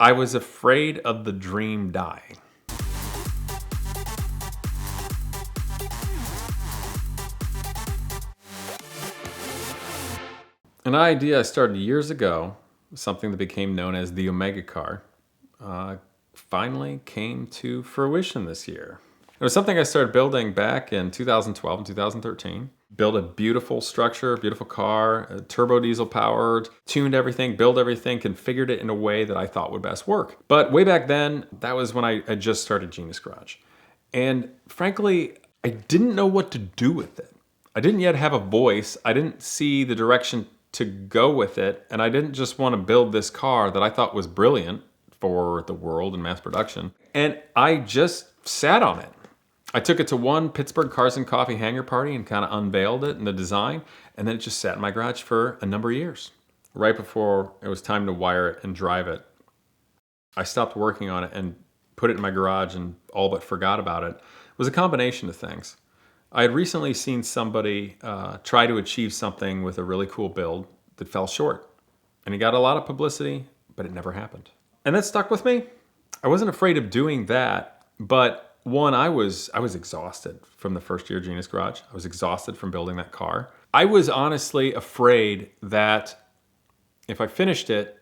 I was afraid of the dream dying. An idea I started years ago, something that became known as the Omega car, finally came to fruition this year. It was something I started building back in 2012 and 2013. Built a beautiful structure, beautiful car, turbo diesel powered, tuned everything, built everything, configured it in a way that I thought would best work. But way back then, that was when I just started Genius Garage. And frankly, I didn't know what to do with it. I didn't yet have a voice. I didn't see the direction to go with it. And I didn't just want to build this car that I thought was brilliant for the world and mass production. And I just sat on it. I took it to one Pittsburgh Cars and Coffee hangar party and kind of unveiled it and the design. And then it just sat in my garage for a number of years. Right before it was time to wire it and drive it, I stopped working on it and put it in my garage and all but forgot about it. It was a combination of things. I had recently seen somebody try to achieve something with a really cool build that fell short. And he got a lot of publicity, but it never happened. And that stuck with me. I wasn't afraid of doing that, but one, I was exhausted from the first year of Genius Garage. I was exhausted from building that car. I was honestly afraid that if I finished it,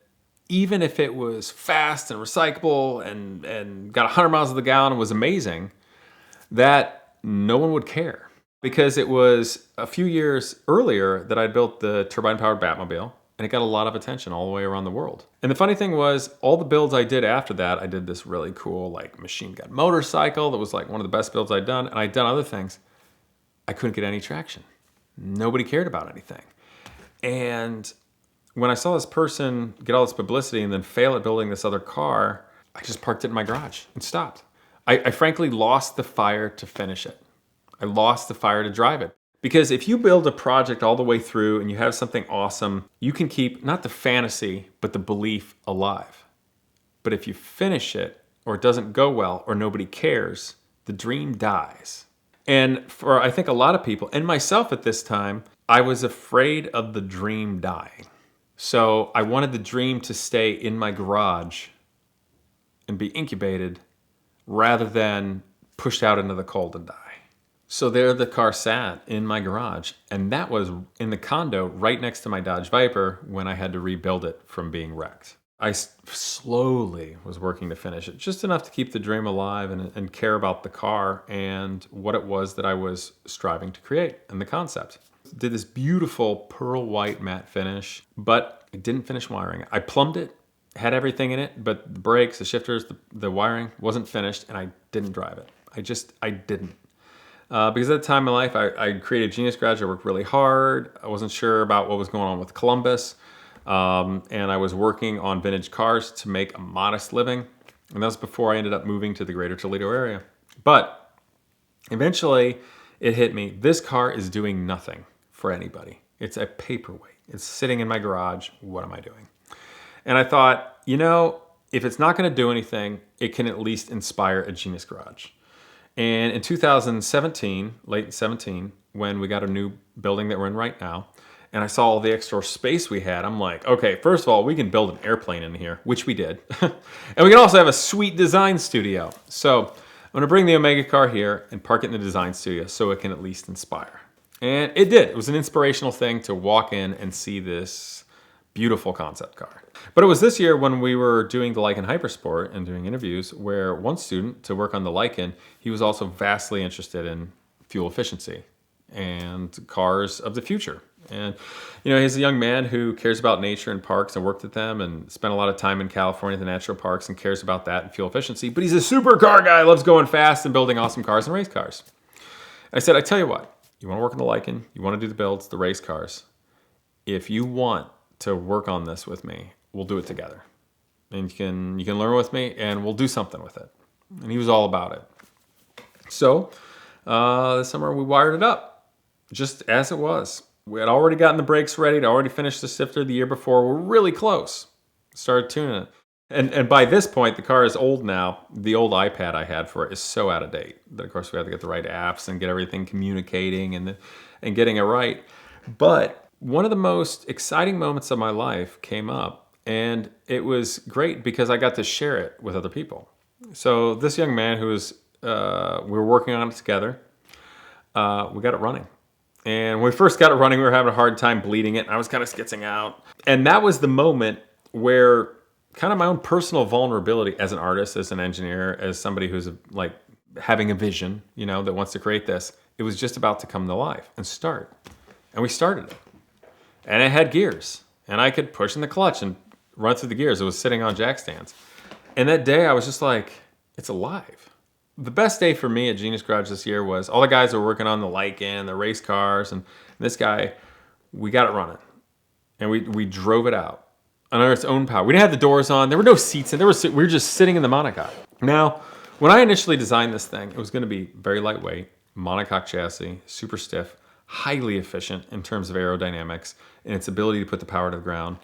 even if it was fast and recyclable and got 100 miles to the gallon and was amazing, that no one would care. Because it was a few years earlier that I built the turbine-powered Batmobile, and it got a lot of attention all the way around the world. And the funny thing was, all the builds I did after that, I did this really cool like machine gun motorcycle that was like one of the best builds I'd done, and I'd done other things. I couldn't get any traction. Nobody cared about anything. And when I saw this person get all this publicity and then fail at building this other car, I just parked it in my garage and stopped. I frankly lost the fire to finish it. I lost the fire to drive it. Because if you build a project all the way through and you have something awesome, you can keep not the fantasy, but the belief alive. But if you finish it, or it doesn't go well, or nobody cares, the dream dies. And for I think a lot of people, and myself at this time, I was afraid of the dream dying. So I wanted the dream to stay in my garage and be incubated rather than pushed out into the cold and die. So there the car sat in my garage, and that was in the condo right next to my Dodge Viper when I had to rebuild it from being wrecked. I slowly was working to finish it, just enough to keep the dream alive and care about the car and what it was that I was striving to create and the concept. Did this beautiful pearl white matte finish, but I didn't finish wiring it. I plumbed it, had everything in it, but the brakes, the shifters, the wiring wasn't finished, and I didn't drive it. I didn't. Because at the time in my life, I created Genius Garage. I worked really hard. I wasn't sure about what was going on with Columbus. And I was working on vintage cars to make a modest living. And that was before I ended up moving to the greater Toledo area. But eventually, it hit me. This car is doing nothing for anybody. It's a paperweight. It's sitting in my garage. What am I doing? And I thought, you know, if it's not going to do anything, it can at least inspire a Genius Garage. And in 2017, late 17, when we got a new building that we're in right now, and I saw all the extra space we had, I'm like, okay, first of all, we can build an airplane in here, which we did. And we can also have a sweet design studio. So I'm going to bring the Omega car here and park it in the design studio so it can at least inspire. And it did. It was an inspirational thing to walk in and see this beautiful concept car. But it was this year when we were doing the Lykan Hypersport and doing interviews where one student, to work on the Lykan, he was also vastly interested in fuel efficiency and cars of the future. And, you know, he's a young man who cares about nature and parks and worked at them and spent a lot of time in California at the natural parks and cares about that and fuel efficiency. But he's a supercar guy, loves going fast and building awesome cars and race cars. I said, I tell you what, you want to work on the Lykan, you want to do the builds, the race cars. If you want to work on this with me, we'll do it together. And you can learn with me and we'll do something with it. And he was all about it. So this summer we wired it up just as it was. We had already gotten the brakes ready. I'd already finished the sifter the year before. We're really close. Started tuning it. And by this point, the car is old now. The old iPad I had for it is so out of date that, of course, we had to get the right apps and get everything communicating and getting it right. But one of the most exciting moments of my life came up, And it was great because I got to share it with other people. So this young man who was, we were working on it together, we got it running. And when we first got it running, we were having a hard time bleeding it. And I was kind of skitzing out. And that was the moment where kind of my own personal vulnerability as an artist, as an engineer, as somebody who's like having a vision, you know, that wants to create this, it was just about to come to life and start. And we started it. And it had gears. And I could push in the clutch and run through the gears. It was sitting on jack stands. And that day I was just like, it's alive. The best day for me at Genius Garage this year was all the guys were working on the Lycan, the race cars, and this guy, we got it running. And we drove it out under its own power. We didn't have the doors on. There were no seats, and we were just sitting in the monocoque. Now, when I initially designed this thing, it was going to be very lightweight, monocoque chassis, super stiff, highly efficient in terms of aerodynamics and its ability to put the power to the ground.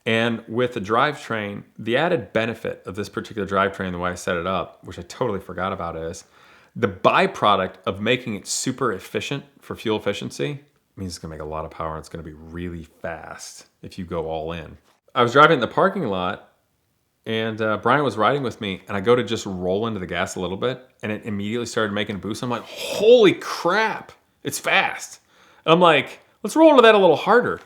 And with the drivetrain, the added benefit of this particular drivetrain, the way I set it up, which I totally forgot about, is the byproduct of making it super efficient for fuel efficiency means it's gonna make a lot of power and it's gonna be really fast if you go all in. I was driving in the parking lot and Brian was riding with me, and I go to just roll into the gas a little bit and it immediately started making a boost. I'm like, holy crap, it's fast. And I'm like, let's roll into that a little harder.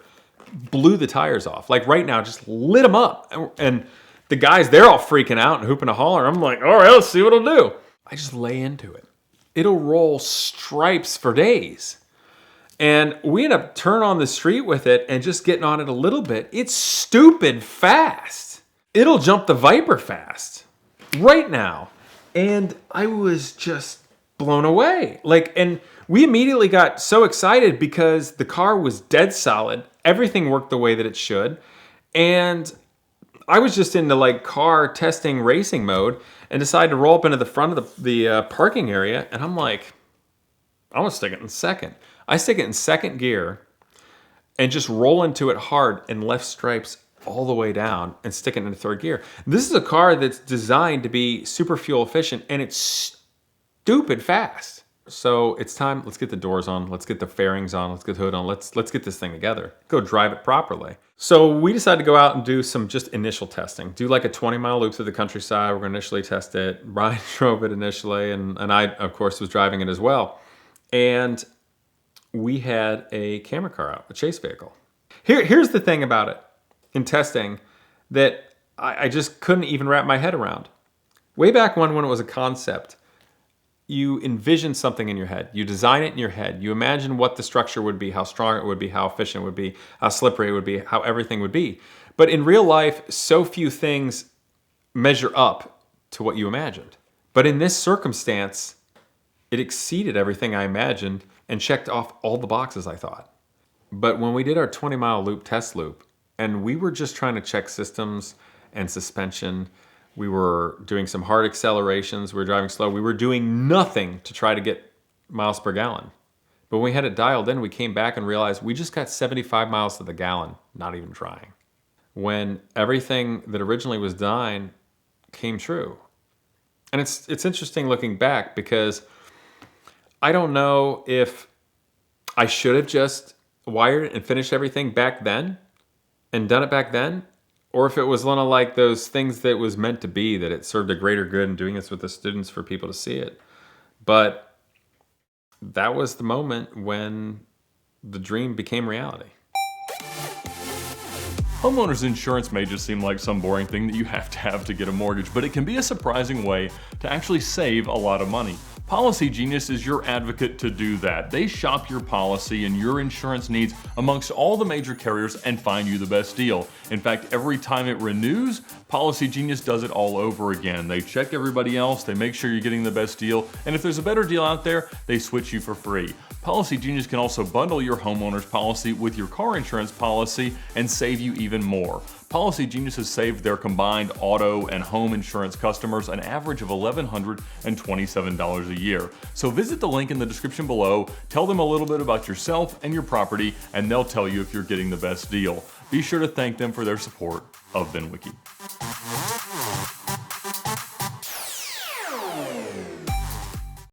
Blew the tires off. Like right now, just lit them up. And the guys, they're all freaking out and hooping and hollering. I'm like, all right, let's see what it'll do. I just lay into it. It'll roll stripes for days. And we end up turning on the street with it and just getting on it a little bit. It's stupid fast. It'll jump the Viper fast right now. And I was just blown away. And we immediately got so excited because the car was dead solid. Everything worked the way that it should. And I was just into like car testing racing mode and decided to roll up into the front of the parking area. And I'm like, I'm gonna stick it in second. I stick it in second gear and just roll into it hard and left stripes all the way down and stick it in third gear. This is a car that's designed to be super fuel efficient, and it's stupid fast. So it's time, let's get the doors on, let's get the fairings on, let's get the hood on, let's get this thing together. Go drive it properly. So we decided to go out and do some just initial testing. Do like a 20-mile loop through the countryside. We're gonna initially test it. Brian drove it initially, and I, of course, was driving it as well. And we had a camera car out, a chase vehicle. Here's the thing about it in testing that I just couldn't even wrap my head around. Way back when it was a concept, you envision something in your head. You design it in your head. You imagine what the structure would be, how strong it would be, how efficient it would be, how slippery it would be, how everything would be. But in real life, so few things measure up to what you imagined. But in this circumstance, it exceeded everything I imagined and checked off all the boxes I thought. But when we did our 20-mile loop test loop, and we were just trying to check systems and suspension, we were doing some hard accelerations, we were driving slow, we were doing nothing to try to get miles per gallon. But when we had it dialed in, we came back and realized we just got 75 miles to the gallon, not even trying. When everything that originally was designed came true. And it's interesting looking back, because I don't know if I should have just wired it and finished everything back then and done it back then, or if it was one of like those things that was meant to be, that it served a greater good in doing this with the students for people to see it. But that was the moment when the dream became reality. Homeowners insurance may just seem like some boring thing that you have to get a mortgage, but it can be a surprising way to actually save a lot of money. Policy Genius is your advocate to do that. They shop your policy and your insurance needs amongst all the major carriers and find you the best deal. In fact, every time it renews, Policy Genius does it all over again. They check everybody else, they make sure you're getting the best deal, and if there's a better deal out there, they switch you for free. Policy Genius can also bundle your homeowner's policy with your car insurance policy and save you even more. Policy Genius has saved their combined auto and home insurance customers an average of $1,127 a year. So visit the link in the description below, tell them a little bit about yourself and your property, and they'll tell you if you're getting the best deal. Be sure to thank them for their support of VinWiki.